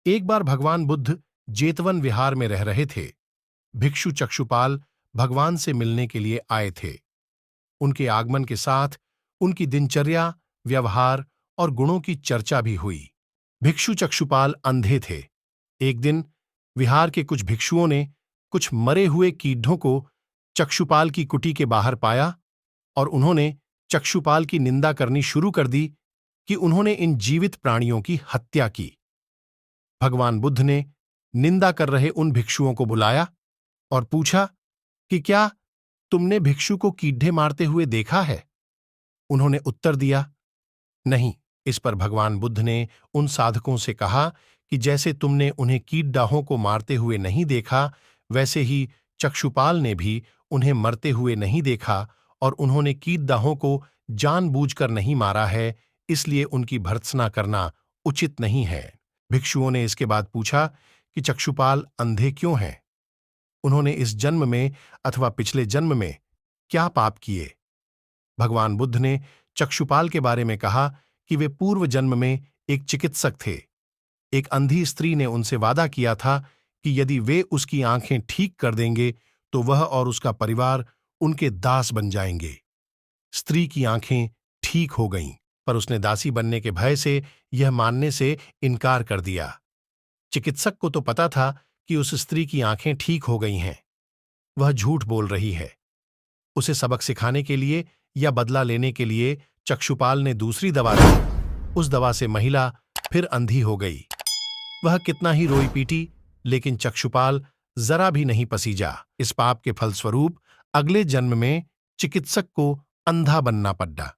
एक बार भगवान बुद्ध जेतवन विहार में रह रहे थे। भिक्षु चक्षुपाल भगवान से मिलने के लिए आए थे। उनके आगमन के साथ उनकी दिनचर्या, व्यवहार और गुणों की चर्चा भी हुई। भिक्षु चक्षुपाल अंधे थे। एक दिन विहार के कुछ भिक्षुओं ने कुछ मरे हुए कीड़ों को चक्षुपाल की कुटी के बाहर पाया और उन्होंने चक्षुपाल की निंदा करनी शुरू कर दी कि उन्होंने इन जीवित प्राणियों की हत्या की। भगवान बुद्ध ने निंदा कर रहे उन भिक्षुओं को बुलाया और पूछा कि क्या तुमने भिक्षु को कीड़े मारते हुए देखा है? उन्होंने उत्तर दिया, नहीं। इस पर भगवान बुद्ध ने उन साधकों से कहा कि जैसे तुमने उन्हें कीड़ों को मारते हुए नहीं देखा, वैसे ही चक्षुपाल ने भी उन्हें मरते हुए नहीं देखा और उन्होंने कीड़ों को जानबूझकर नहीं मारा है, इसलिए उनकी भर्त्सना करना उचित नहीं है। भिक्षुओं ने इसके बाद पूछा कि चक्षुपाल अंधे क्यों हैं? उन्होंने इस जन्म में अथवा पिछले जन्म में क्या पाप किए? भगवान बुद्ध ने चक्षुपाल के बारे में कहा कि वे पूर्व जन्म में एक चिकित्सक थे। एक अंधी स्त्री ने उनसे वादा किया था कि यदि वे उसकी आंखें ठीक कर देंगे तो वह और उसका परिवार उनके दास बन जाएंगे। स्त्री की आंखें ठीक हो गईं, पर उसने दासी बनने के भय से यह मानने से इनकार कर दिया। चिकित्सक को तो पता था कि उस स्त्री की आंखें ठीक हो गई हैं। वह झूठ बोल रही है। उसे सबक सिखाने के लिए या बदला लेने के लिए चक्षुपाल ने दूसरी दवा दी। उस दवा से महिला फिर अंधी हो गई। वह कितना ही रोई पीटी, लेकिन चक्षुपाल जरा भी नहीं पसीजा। इस पाप के फलस्वरूप अगले जन्म में चिकित्सक को अंधा बनना पड़ा।